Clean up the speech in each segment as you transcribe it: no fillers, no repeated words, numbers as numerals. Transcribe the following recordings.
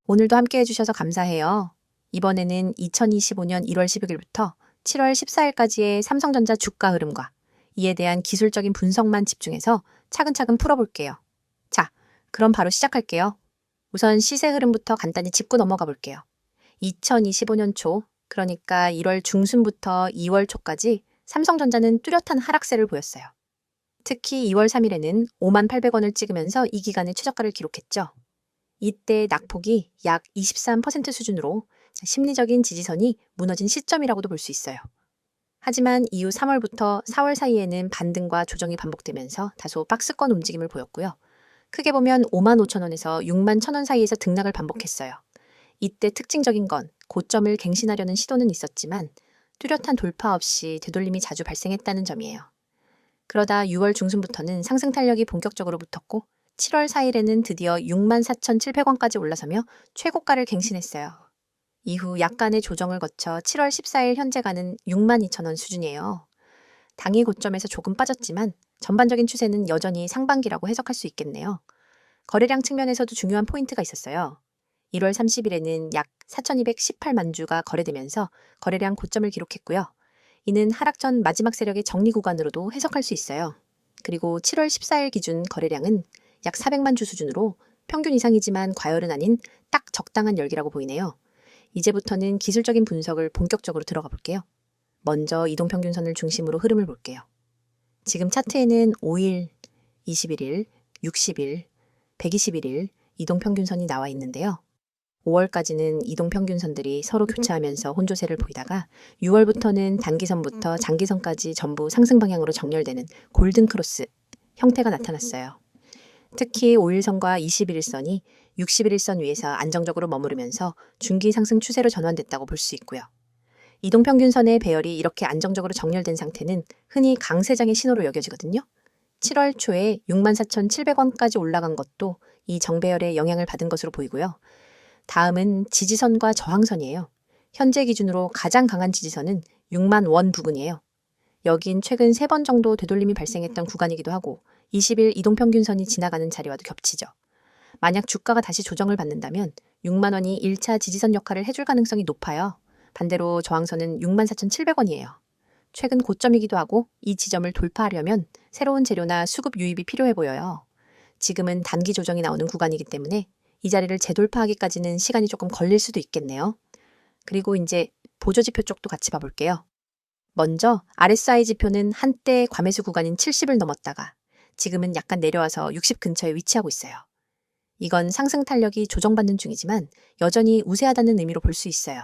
오늘도 함께 해주셔서 감사해요. 이번에는 2025년 1월 16일부터 7월 14일까지의 삼성전자 주가 흐름과 이에 대한 기술적인 분석만 집중해서 차근차근 풀어볼게요. 자, 그럼 바로 시작할게요. 우선 시세 흐름부터 간단히 짚고 넘어가 볼게요. 2025년 초, 그러니까 1월 중순부터 2월 초까지 삼성전자는 뚜렷한 하락세를 보였어요. 특히 2월 3일에는 58,000원을 찍으면서 이 기간의 최저가를 기록했죠. 이때 낙폭이 약 23% 수준으로 심리적인 지지선이 무너진 시점이라고도 볼 수 있어요. 하지만 이후 3월부터 4월 사이에는 반등과 조정이 반복되면서 다소 박스권 움직임을 보였고요. 크게 보면 55,000원에서 61,000원 사이에서 등락을 반복했어요. 이때 특징적인 건 고점을 갱신하려는 시도는 있었지만 뚜렷한 돌파 없이 되돌림이 자주 발생했다는 점이에요. 그러다 6월 중순부터는 상승 탄력이 본격적으로 붙었고 7월 4일에는 드디어 64,700원까지 올라서며 최고가를 갱신했어요. 이후 약간의 조정을 거쳐 7월 14일 현재가는 62,000원 수준이에요. 당일 고점에서 조금 빠졌지만 전반적인 추세는 여전히 상반기라고 해석할 수 있겠네요. 거래량 측면에서도 중요한 포인트가 있었어요. 1월 30일에는 약 4,218만 주가 거래되면서 거래량 고점을 기록했고요. 이는 하락 전 마지막 세력의 정리 구간으로도 해석할 수 있어요. 그리고 7월 14일 기준 거래량은 약 400만 주 수준으로 평균 이상이지만 과열은 아닌 딱 적당한 열기라고 보이네요. 이제부터는 기술적인 분석을 본격적으로 들어가 볼게요. 먼저 이동평균선을 중심으로 흐름을 볼게요. 지금 차트에는 5일, 21일, 60일, 121일 이동평균선이 나와 있는데요. 5월까지는 이동평균선들이 서로 교차하면서 혼조세를 보이다가 6월부터는 단기선부터 장기선까지 전부 상승 방향으로 정렬되는 골든크로스 형태가 나타났어요. 특히 5일선과 21일선이 61일선 위에서 안정적으로 머무르면서 중기 상승 추세로 전환됐다고 볼 수 있고요. 이동평균선의 배열이 이렇게 안정적으로 정렬된 상태는 흔히 강세장의 신호로 여겨지거든요. 7월 초에 64,700원까지 올라간 것도 이 정배열에 영향을 받은 것으로 보이고요. 다음은 지지선과 저항선이에요. 현재 기준으로 가장 강한 지지선은 6만 원 부근이에요. 여긴 최근 3번 정도 되돌림이 발생했던 구간이기도 하고 20일 이동평균선이 지나가는 자리와도 겹치죠. 만약 주가가 다시 조정을 받는다면 6만 원이 1차 지지선 역할을 해줄 가능성이 높아요. 반대로 저항선은 64,700원이에요. 최근 고점이기도 하고 이 지점을 돌파하려면 새로운 재료나 수급 유입이 필요해 보여요. 지금은 단기 조정이 나오는 구간이기 때문에 이 자리를 재돌파하기까지는 시간이 조금 걸릴 수도 있겠네요. 그리고 이제 보조지표 쪽도 같이 봐볼게요. 먼저 RSI 지표는 한때 과매수 구간인 70을 넘었다가 지금은 약간 내려와서 60 근처에 위치하고 있어요. 이건 상승 탄력이 조정받는 중이지만 여전히 우세하다는 의미로 볼 수 있어요.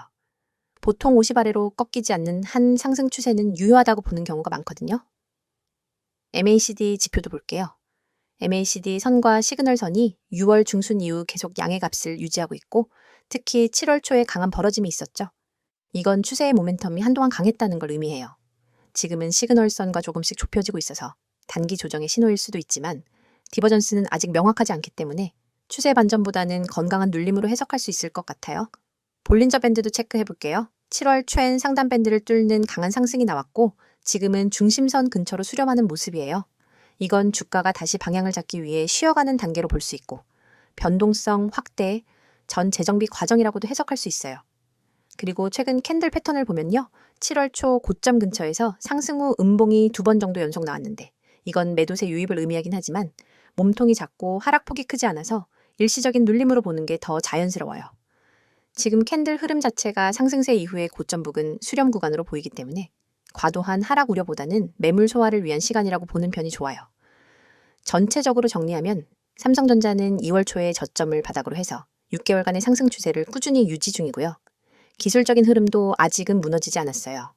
보통 50 아래로 꺾이지 않는 한 상승 추세는 유효하다고 보는 경우가 많거든요. MACD 지표도 볼게요. MACD 선과 시그널 선이 6월 중순 이후 계속 양의 값을 유지하고 있고 특히 7월 초에 강한 벌어짐이 있었죠. 이건 추세의 모멘텀이 한동안 강했다는 걸 의미해요. 지금은 시그널 선과 조금씩 좁혀지고 있어서 단기 조정의 신호일 수도 있지만 디버전스는 아직 명확하지 않기 때문에 추세 반전보다는 건강한 눌림으로 해석할 수 있을 것 같아요. 볼린저 밴드도 체크해 볼게요. 7월 초엔 상단 밴드를 뚫는 강한 상승이 나왔고 지금은 중심선 근처로 수렴하는 모습이에요. 이건 주가가 다시 방향을 잡기 위해 쉬어가는 단계로 볼 수 있고 변동성 확대, 전 재정비 과정이라고도 해석할 수 있어요. 그리고 최근 캔들 패턴을 보면요. 7월 초 고점 근처에서 상승 후 음봉이 2번 정도 연속 나왔는데 이건 매도세 유입을 의미하긴 하지만 몸통이 작고 하락폭이 크지 않아서 일시적인 눌림으로 보는 게 더 자연스러워요. 지금 캔들 흐름 자체가 상승세 이후의 고점 부근 수렴 구간으로 보이기 때문에 과도한 하락 우려보다는 매물 소화를 위한 시간이라고 보는 편이 좋아요. 전체적으로 정리하면 삼성전자는 2월 초에 저점을 바닥으로 해서 6개월간의 상승 추세를 꾸준히 유지 중이고요. 기술적인 흐름도 아직은 무너지지 않았어요.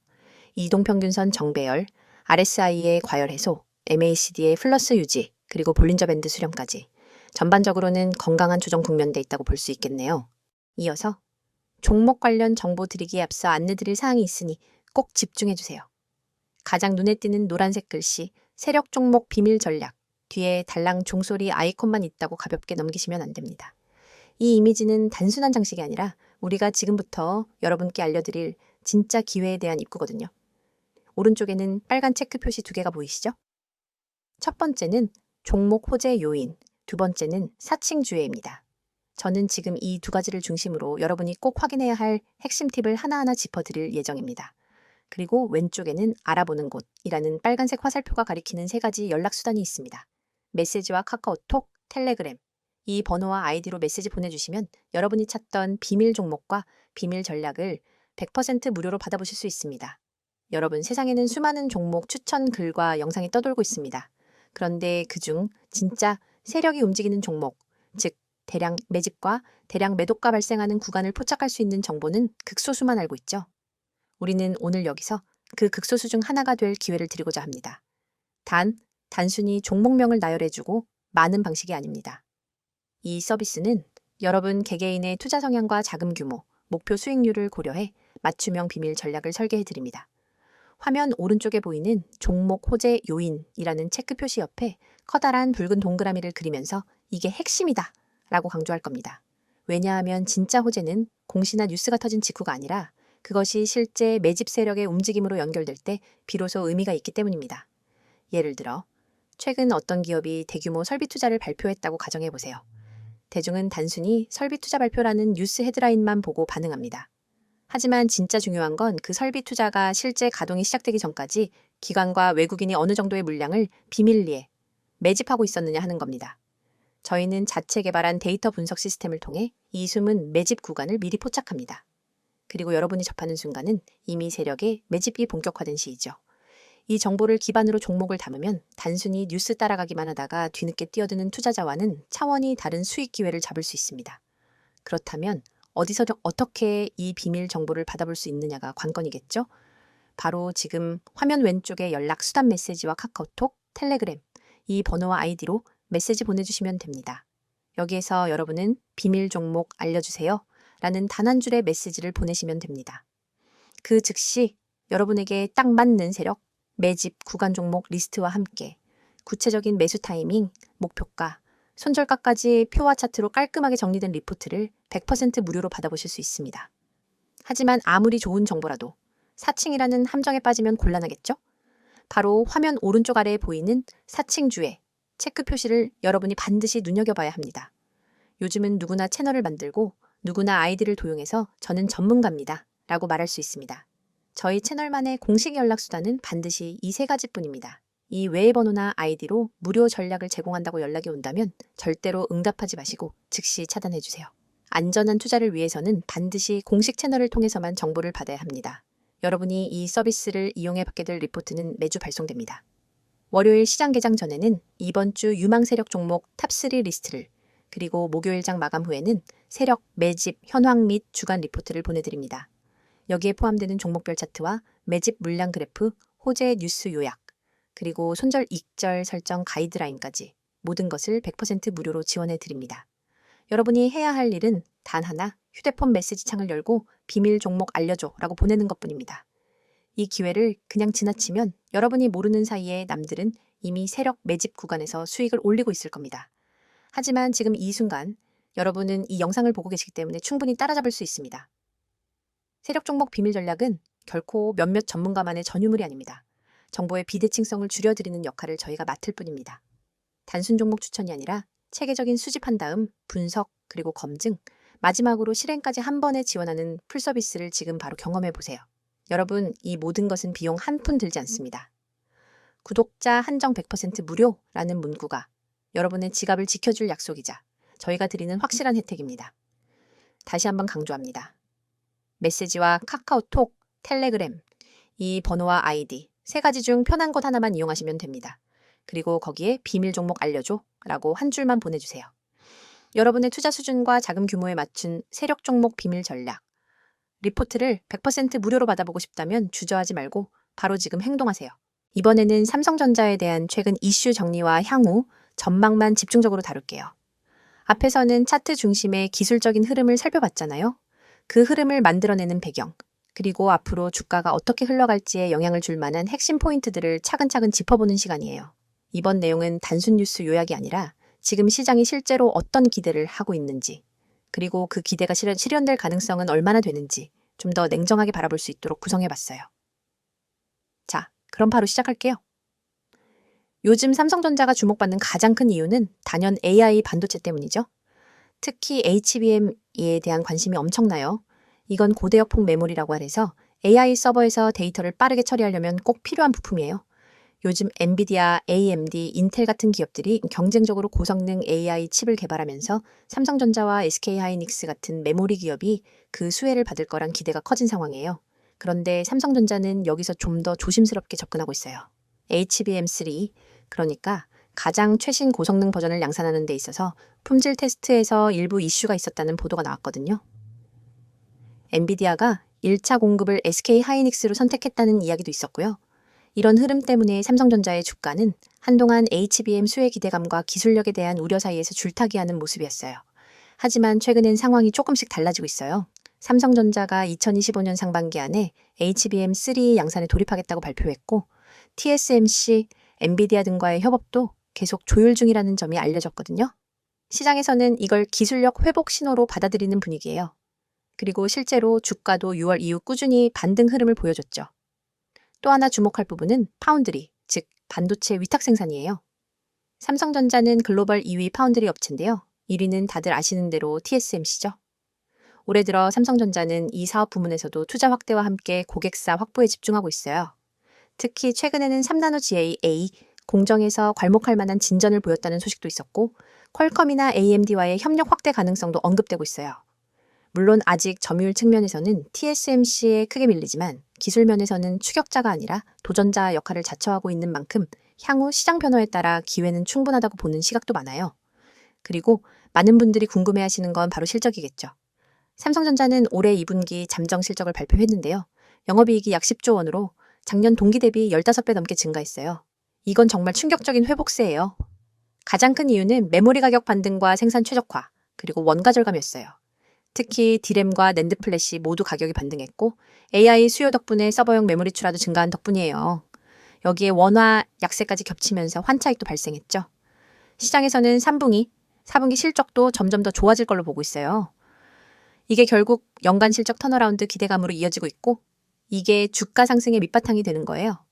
이동평균선 정배열, RSI의 과열 해소, MACD의 플러스 유지, 그리고 볼린저 밴드 수렴까지 전반적으로는 건강한 조정 국면돼 있다고 볼 수 있겠네요. 이어서 종목 관련 정보 드리기에 앞서 안내드릴 사항이 있으니 꼭 집중해주세요. 가장 눈에 띄는 노란색 글씨, 세력 종목 비밀 전략, 뒤에 달랑 종소리 아이콘만 있다고 가볍게 넘기시면 안 됩니다. 이 이미지는 단순한 장식이 아니라 우리가 지금부터 여러분께 알려드릴 진짜 기회에 대한 입구거든요. 오른쪽에는 빨간 체크 표시 2개가 보이시죠? 첫 번째는 종목 호재 요인, 두 번째는 사칭 주회입니다. 저는 지금 이 두 가지를 중심으로 여러분이 꼭 확인해야 할 핵심 팁을 하나하나 짚어드릴 예정입니다. 그리고 왼쪽에는 알아보는 곳이라는 빨간색 화살표가 가리키는 세 가지 연락수단이 있습니다. 메시지와 카카오톡, 텔레그램. 이 번호와 아이디로 메시지 보내주시면 여러분이 찾던 비밀 종목과 비밀 전략을 100% 무료로 받아보실 수 있습니다. 여러분, 세상에는 수많은 종목 추천 글과 영상이 떠돌고 있습니다. 그런데 그중 진짜 세력이 움직이는 종목, 즉 대량 매집과 대량 매도가 발생하는 구간을 포착할 수 있는 정보는 극소수만 알고 있죠. 우리는 오늘 여기서 그 극소수 중 하나가 될 기회를 드리고자 합니다. 단순히 종목명을 나열해주고 많은 방식이 아닙니다. 이 서비스는 여러분 개개인의 투자 성향과 자금 규모, 목표 수익률을 고려해 맞춤형 비밀 전략을 설계해드립니다. 화면 오른쪽에 보이는 종목 호재 요인이라는 체크 표시 옆에 커다란 붉은 동그라미를 그리면서 이게 핵심이다 라고 강조할 겁니다. 왜냐하면 진짜 호재는 공시나 뉴스가 터진 직후가 아니라 그것이 실제 매집 세력의 움직임으로 연결될 때 비로소 의미가 있기 때문입니다. 예를 들어 최근 어떤 기업이 대규모 설비 투자를 발표했다고 가정해 보세요. 대중은 단순히 설비 투자 발표라는 뉴스 헤드라인만 보고 반응합니다. 하지만 진짜 중요한 건 그 설비 투자가 실제 가동이 시작되기 전까지 기관과 외국인이 어느 정도의 물량을 비밀리에 매집하고 있었느냐 하는 겁니다. 저희는 자체 개발한 데이터 분석 시스템을 통해 이 숨은 매집 구간을 미리 포착합니다. 그리고 여러분이 접하는 순간은 이미 세력의 매집이 본격화된 시이죠. 이 정보를 기반으로 종목을 담으면 단순히 뉴스 따라가기만 하다가 뒤늦게 뛰어드는 투자자와는 차원이 다른 수익 기회를 잡을 수 있습니다. 그렇다면 어디서 어떻게 이 비밀 정보를 받아볼 수 있느냐가 관건이겠죠? 바로 지금 화면 왼쪽에 연락 수단 메시지와 카카오톡, 텔레그램, 이 번호와 아이디로 메시지 보내주시면 됩니다. 여기에서 여러분은 비밀 종목 알려주세요 라는 단 한 줄의 메시지를 보내시면 됩니다. 그 즉시 여러분에게 딱 맞는 세력, 매집, 구간 종목 리스트와 함께 구체적인 매수 타이밍, 목표가, 손절가까지 표와 차트로 깔끔하게 정리된 리포트를 100% 무료로 받아보실 수 있습니다. 하지만 아무리 좋은 정보라도 사칭이라는 함정에 빠지면 곤란하겠죠? 바로 화면 오른쪽 아래에 보이는 사칭주의 체크 표시를 여러분이 반드시 눈여겨봐야 합니다. 요즘은 누구나 채널을 만들고 누구나 아이디를 도용해서 저는 전문가입니다 라고 말할 수 있습니다. 저희 채널만의 공식 연락수단은 반드시 이 세 가지뿐입니다. 이 외의 번호나 아이디로 무료 전략을 제공한다고 연락이 온다면 절대로 응답하지 마시고 즉시 차단해주세요. 안전한 투자를 위해서는 반드시 공식 채널을 통해서만 정보를 받아야 합니다. 여러분이 이 서비스를 이용해 받게 될 리포트는 매주 발송됩니다. 월요일 시장 개장 전에는 이번 주 유망 세력 종목 탑3 리스트를, 그리고 목요일장 마감 후에는 세력, 매집, 현황 및 주간 리포트를 보내드립니다. 여기에 포함되는 종목별 차트와 매집 물량 그래프, 호재 뉴스 요약, 그리고 손절 익절 설정 가이드라인까지 모든 것을 100% 무료로 지원해 드립니다. 여러분이 해야 할 일은 단 하나, 휴대폰 메시지 창을 열고 비밀 종목 알려줘 라고 보내는 것뿐입니다. 이 기회를 그냥 지나치면 여러분이 모르는 사이에 남들은 이미 세력 매집 구간에서 수익을 올리고 있을 겁니다. 하지만 지금 이 순간 여러분은 이 영상을 보고 계시기 때문에 충분히 따라잡을 수 있습니다. 세력 종목 비밀 전략은 결코 몇몇 전문가만의 전유물이 아닙니다. 정보의 비대칭성을 줄여드리는 역할을 저희가 맡을 뿐입니다. 단순 종목 추천이 아니라 체계적인 수집한 다음 분석 그리고 검증, 마지막으로 실행까지 한 번에 지원하는 풀서비스를 지금 바로 경험해 보세요. 여러분, 이 모든 것은 비용 한 푼 들지 않습니다. 구독자 한정 100% 무료라는 문구가 여러분의 지갑을 지켜줄 약속이자 저희가 드리는 확실한 혜택입니다. 다시 한번 강조합니다. 메시지와 카카오톡, 텔레그램, 이 번호와 아이디 세 가지 중 편한 것 하나만 이용하시면 됩니다. 그리고 거기에 비밀 종목 알려줘 라고 한 줄만 보내주세요. 여러분의 투자 수준과 자금 규모에 맞춘 세력 종목 비밀 전략, 리포트를 100% 무료로 받아보고 싶다면 주저하지 말고 바로 지금 행동하세요. 이번에는 삼성전자에 대한 최근 이슈 정리와 향후 전망만 집중적으로 다룰게요. 앞에서는 차트 중심의 기술적인 흐름을 살펴봤잖아요. 그 흐름을 만들어내는 배경, 그리고 앞으로 주가가 어떻게 흘러갈지에 영향을 줄 만한 핵심 포인트들을 차근차근 짚어보는 시간이에요. 이번 내용은 단순 뉴스 요약이 아니라 지금 시장이 실제로 어떤 기대를 하고 있는지, 그리고 그 기대가 실현될 가능성은 얼마나 되는지 좀 더 냉정하게 바라볼 수 있도록 구성해봤어요. 자, 그럼 바로 시작할게요. 요즘 삼성전자가 주목받는 가장 큰 이유는 단연 AI 반도체 때문이죠. 특히 HBM에 대한 관심이 엄청나요. 이건 고대역폭 메모리라고 해서 AI 서버에서 데이터를 빠르게 처리하려면 꼭 필요한 부품이에요. 요즘 엔비디아, AMD, 인텔 같은 기업들이 경쟁적으로 고성능 AI 칩을 개발하면서 삼성전자와 SK하이닉스 같은 메모리 기업이 그 수혜를 받을 거란 기대가 커진 상황이에요. 그런데 삼성전자는 여기서 좀 더 조심스럽게 접근하고 있어요. HBM3, 그러니까 가장 최신 고성능 버전을 양산하는 데 있어서 품질 테스트에서 일부 이슈가 있었다는 보도가 나왔거든요. 엔비디아가 1차 공급을 SK하이닉스로 선택했다는 이야기도 있었고요. 이런 흐름 때문에 삼성전자의 주가는 한동안 HBM 수혜 기대감과 기술력에 대한 우려 사이에서 줄타기하는 모습이었어요. 하지만 최근엔 상황이 조금씩 달라지고 있어요. 삼성전자가 2025년 상반기 안에 HBM3 양산에 돌입하겠다고 발표했고 TSMC, 엔비디아 등과의 협업도 계속 조율 중이라는 점이 알려졌거든요. 시장에서는 이걸 기술력 회복 신호로 받아들이는 분위기예요. 그리고 실제로 주가도 6월 이후 꾸준히 반등 흐름을 보여줬죠. 또 하나 주목할 부분은 파운드리, 즉 반도체 위탁 생산이에요. 삼성전자는 글로벌 2위 파운드리 업체인데요. 1위는 다들 아시는 대로 TSMC죠. 올해 들어 삼성전자는 이 사업 부문에서도 투자 확대와 함께 고객사 확보에 집중하고 있어요. 특히 최근에는 3나노 GAA 공정에서 괄목할 만한 진전을 보였다는 소식도 있었고 퀄컴이나 AMD와의 협력 확대 가능성도 언급되고 있어요. 물론 아직 점유율 측면에서는 TSMC에 크게 밀리지만 기술 면에서는 추격자가 아니라 도전자 역할을 자처하고 있는 만큼 향후 시장 변화에 따라 기회는 충분하다고 보는 시각도 많아요. 그리고 많은 분들이 궁금해하시는 건 바로 실적이겠죠. 삼성전자는 올해 2분기 잠정 실적을 발표했는데요. 영업이익이 약 10조 원으로 작년 동기 대비 15배 넘게 증가했어요. 이건 정말 충격적인 회복세예요. 가장 큰 이유는 메모리 가격 반등과 생산 최적화, 그리고 원가 절감이었어요. 특히 디램과 낸드 플래시 모두 가격이 반등했고 AI 수요 덕분에 서버용 메모리 출하도 증가한 덕분이에요. 여기에 원화 약세까지 겹치면서 환차익도 발생했죠. 시장에서는 3분기, 4분기 실적도 점점 더 좋아질 걸로 보고 있어요. 이게 결국 연간 실적 턴어라운드 기대감으로 이어지고 있고 이게 주가 상승의 밑바탕이 되는 거예요.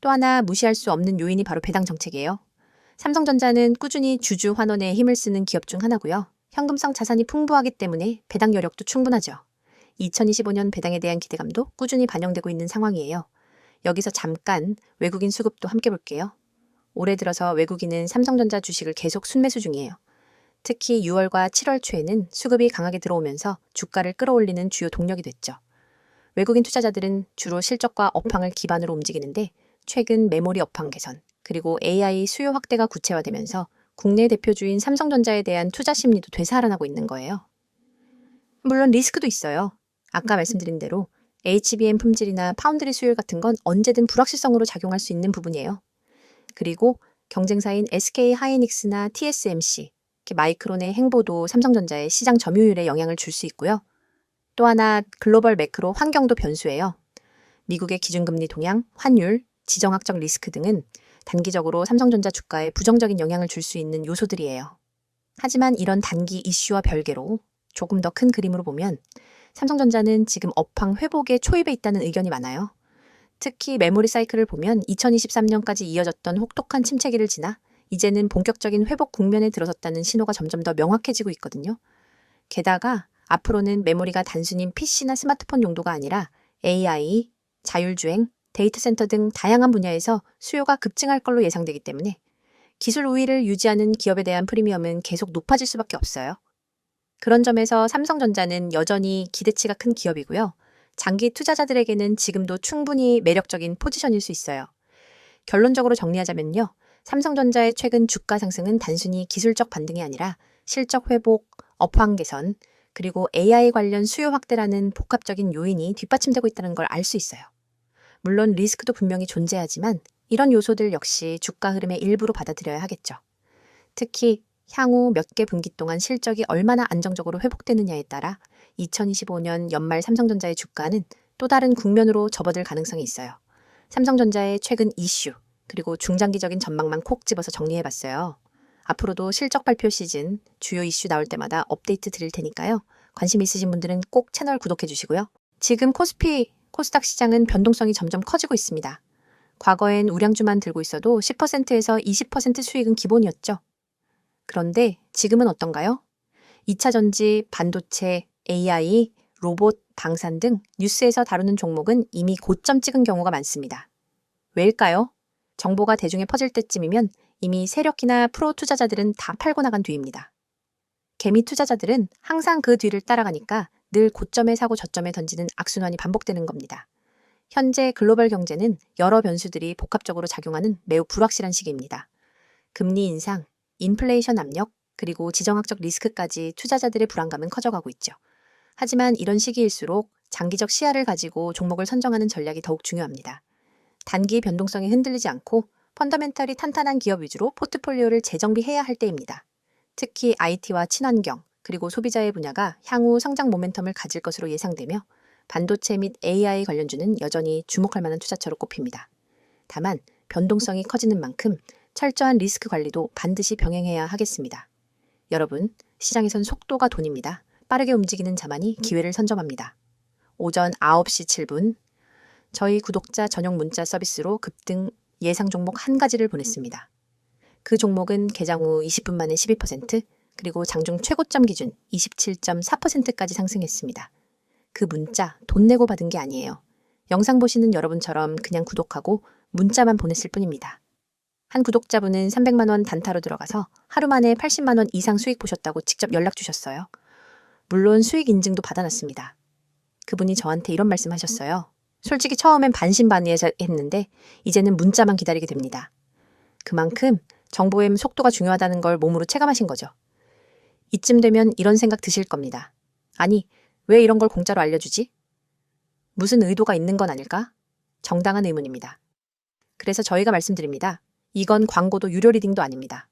또 하나 무시할 수 없는 요인이 바로 배당 정책이에요. 삼성전자는 꾸준히 주주 환원에 힘을 쓰는 기업 중 하나고요. 현금성 자산이 풍부하기 때문에 배당 여력도 충분하죠. 2025년 배당에 대한 기대감도 꾸준히 반영되고 있는 상황이에요. 여기서 잠깐 외국인 수급도 함께 볼게요. 올해 들어서 외국인은 삼성전자 주식을 계속 순매수 중이에요. 특히 6월과 7월 초에는 수급이 강하게 들어오면서 주가를 끌어올리는 주요 동력이 됐죠. 외국인 투자자들은 주로 실적과 업황을 기반으로 움직이는데 최근 메모리 업황 개선, 그리고 AI 수요 확대가 구체화되면서 국내 대표주인 삼성전자에 대한 투자 심리도 되살아나고 있는 거예요. 물론 리스크도 있어요. 아까 말씀드린 대로 HBM 품질이나 파운드리 수율 같은 건 언제든 불확실성으로 작용할 수 있는 부분이에요. 그리고 경쟁사인 SK하이닉스나 TSMC, 마이크론의 행보도 삼성전자의 시장 점유율에 영향을 줄 수 있고요. 또 하나 글로벌 매크로 환경도 변수예요. 미국의 기준금리 동향, 환율, 지정학적 리스크 등은 단기적으로 삼성전자 주가에 부정적인 영향을 줄 수 있는 요소들이에요. 하지만 이런 단기 이슈와 별개로 조금 더 큰 그림으로 보면 삼성전자는 지금 업황 회복의 초입에 있다는 의견이 많아요. 특히 메모리 사이클을 보면 2023년까지 이어졌던 혹독한 침체기를 지나 이제는 본격적인 회복 국면에 들어섰다는 신호가 점점 더 명확해지고 있거든요. 게다가 앞으로는 메모리가 단순히 PC나 스마트폰 용도가 아니라 AI, 자율주행, 데이터 센터 등 다양한 분야에서 수요가 급증할 걸로 예상되기 때문에 기술 우위를 유지하는 기업에 대한 프리미엄은 계속 높아질 수밖에 없어요. 그런 점에서 삼성전자는 여전히 기대치가 큰 기업이고요. 장기 투자자들에게는 지금도 충분히 매력적인 포지션일 수 있어요. 결론적으로 정리하자면요. 삼성전자의 최근 주가 상승은 단순히 기술적 반등이 아니라 실적 회복, 업황 개선, 그리고 AI 관련 수요 확대라는 복합적인 요인이 뒷받침되고 있다는 걸 알 수 있어요. 물론 리스크도 분명히 존재하지만 이런 요소들 역시 주가 흐름의 일부로 받아들여야 하겠죠. 특히 향후 몇 개 분기 동안 실적이 얼마나 안정적으로 회복되느냐에 따라 2025년 연말 삼성전자의 주가는 또 다른 국면으로 접어들 가능성이 있어요. 삼성전자의 최근 이슈, 그리고 중장기적인 전망만 콕 집어서 정리해봤어요. 앞으로도 실적 발표 시즌, 주요 이슈 나올 때마다 업데이트 드릴 테니까요. 관심 있으신 분들은 꼭 채널 구독해주시고요. 지금 코스피, 코스닥 시장은 변동성이 점점 커지고 있습니다. 과거엔 우량주만 들고 있어도 10%에서 20% 수익은 기본이었죠. 그런데 지금은 어떤가요? 2차 전지, 반도체, AI, 로봇, 방산 등 뉴스에서 다루는 종목은 이미 고점 찍은 경우가 많습니다. 왜일까요? 정보가 대중에 퍼질 때쯤이면 이미 세력이나 프로 투자자들은 다 팔고 나간 뒤입니다. 개미 투자자들은 항상 그 뒤를 따라가니까 늘 고점에 사고 저점에 던지는 악순환이 반복되는 겁니다. 현재 글로벌 경제는 여러 변수들이 복합적으로 작용하는 매우 불확실한 시기입니다. 금리 인상, 인플레이션 압력, 그리고 지정학적 리스크까지 투자자들의 불안감은 커져가고 있죠. 하지만 이런 시기일수록 장기적 시야를 가지고 종목을 선정하는 전략이 더욱 중요합니다. 단기 변동성에 흔들리지 않고 펀더멘털이 탄탄한 기업 위주로 포트폴리오를 재정비해야 할 때입니다. 특히 IT와 친환경, 그리고 소비자의 분야가 향후 성장 모멘텀을 가질 것으로 예상되며 반도체 및 AI 관련주는 여전히 주목할 만한 투자처로 꼽힙니다. 다만 변동성이 커지는 만큼 철저한 리스크 관리도 반드시 병행해야 하겠습니다. 여러분, 시장에선 속도가 돈입니다. 빠르게 움직이는 자만이 기회를 선점합니다. 오전 9시 7분, 저희 구독자 전용 문자 서비스로 급등 예상 종목 한 가지를 보냈습니다. 그 종목은 개장 후 20분 만에 12%, 그리고 장중 최고점 기준 27.4%까지 상승했습니다. 그 문자 돈 내고 받은 게 아니에요. 영상 보시는 여러분처럼 그냥 구독하고 문자만 보냈을 뿐입니다. 한 구독자분은 300만 원 단타로 들어가서 하루 만에 80만 원 이상 수익 보셨다고 직접 연락 주셨어요. 물론 수익 인증도 받아놨습니다. 그분이 저한테 이런 말씀하셨어요. 솔직히 처음엔 반신반의했는데 이제는 문자만 기다리게 됩니다. 그만큼 정보의 속도가 중요하다는 걸 몸으로 체감하신 거죠. 이쯤 되면 이런 생각 드실 겁니다. 아니, 왜 이런 걸 공짜로 알려주지? 무슨 의도가 있는 건 아닐까? 정당한 의문입니다. 그래서 저희가 말씀드립니다. 이건 광고도 유료 리딩도 아닙니다.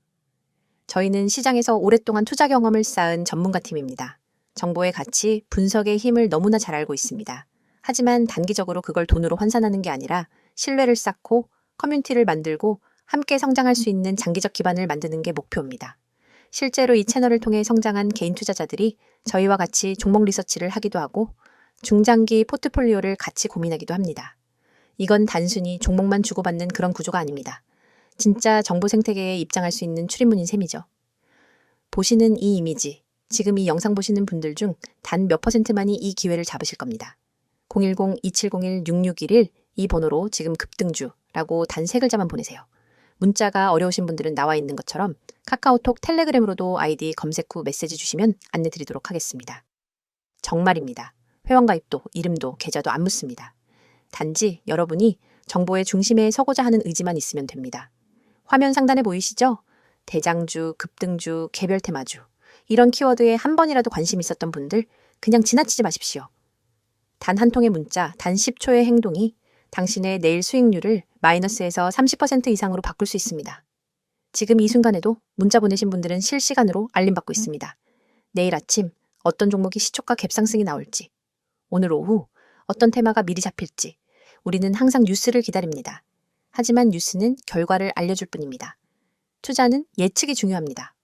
저희는 시장에서 오랫동안 투자 경험을 쌓은 전문가팀입니다. 정보의 가치, 분석의 힘을 너무나 잘 알고 있습니다. 하지만 단기적으로 그걸 돈으로 환산하는 게 아니라 신뢰를 쌓고 커뮤니티를 만들고 함께 성장할 수 있는 장기적 기반을 만드는 게 목표입니다. 실제로 이 채널을 통해 성장한 개인 투자자들이 저희와 같이 종목 리서치를 하기도 하고 중장기 포트폴리오를 같이 고민하기도 합니다. 이건 단순히 종목만 주고받는 그런 구조가 아닙니다. 진짜 정보 생태계에 입장할 수 있는 출입문인 셈이죠. 보시는 이 이미지, 지금 이 영상 보시는 분들 중 단 몇 %만이 이 기회를 잡으실 겁니다. 010-2701-6611 이 번호로 지금 급등주라고 단 3글자만 보내세요. 문자가 어려우신 분들은 나와 있는 것처럼 카카오톡, 텔레그램으로도 아이디 검색 후 메시지 주시면 안내 드리도록 하겠습니다. 정말입니다. 회원가입도, 이름도, 계좌도 안 묻습니다. 단지 여러분이 정보의 중심에 서고자 하는 의지만 있으면 됩니다. 화면 상단에 보이시죠? 대장주, 급등주, 개별 테마주 이런 키워드에 한 번이라도 관심 있었던 분들 그냥 지나치지 마십시오. 단 한 통의 문자, 단 10초의 행동이 당신의 내일 수익률을 마이너스에서 30% 이상으로 바꿀 수 있습니다. 지금 이 순간에도 문자 보내신 분들은 실시간으로 알림받고 있습니다. 내일 아침 어떤 종목이 시초가 갭상승이 나올지, 오늘 오후 어떤 테마가 미리 잡힐지 우리는 항상 뉴스를 기다립니다. 하지만 뉴스는 결과를 알려줄 뿐입니다. 투자는 예측이 중요합니다.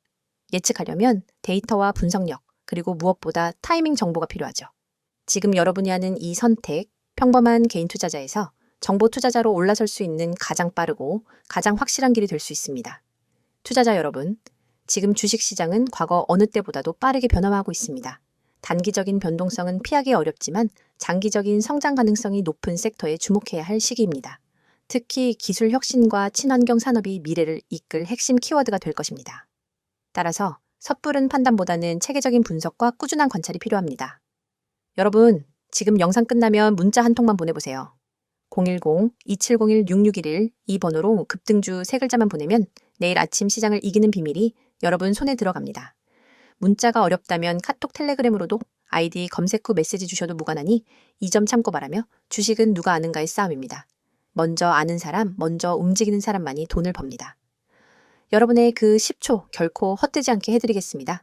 예측하려면 데이터와 분석력, 그리고 무엇보다 타이밍 정보가 필요하죠. 지금 여러분이 하는 이 선택, 평범한 개인 투자자에서 정보 투자자로 올라설 수 있는 가장 빠르고 가장 확실한 길이 될 수 있습니다. 투자자 여러분, 지금 주식시장은 과거 어느 때보다도 빠르게 변화하고 있습니다. 단기적인 변동성은 피하기 어렵지만 장기적인 성장 가능성이 높은 섹터에 주목해야 할 시기입니다. 특히 기술 혁신과 친환경 산업이 미래를 이끌 핵심 키워드가 될 것입니다. 따라서 섣부른 판단보다는 체계적인 분석과 꾸준한 관찰이 필요합니다. 여러분, 지금 영상 끝나면 문자 한 통만 보내보세요. 010-2701-6611 이 번호로 급등주 3글자만 보내면 내일 아침 시장을 이기는 비밀이 여러분 손에 들어갑니다. 문자가 어렵다면 카톡 텔레그램으로도 아이디 검색 후 메시지 주셔도 무관하니 이 점 참고 바라며 주식은 누가 아는가의 싸움입니다. 먼저 아는 사람, 먼저 움직이는 사람만이 돈을 법니다. 여러분의 그 10초 결코 헛되지 않게 해드리겠습니다.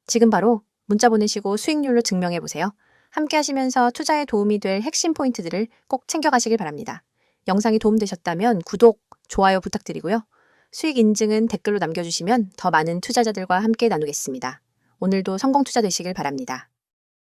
지금 바로 문자 보내시고 수익률로 증명해보세요. 함께 하시면서 투자에 도움이 될 핵심 포인트들을 꼭 챙겨가시길 바랍니다. 영상이 도움되셨다면 구독, 좋아요 부탁드리고요. 수익 인증은 댓글로 남겨주시면 더 많은 투자자들과 함께 나누겠습니다. 오늘도 성공 투자 되시길 바랍니다.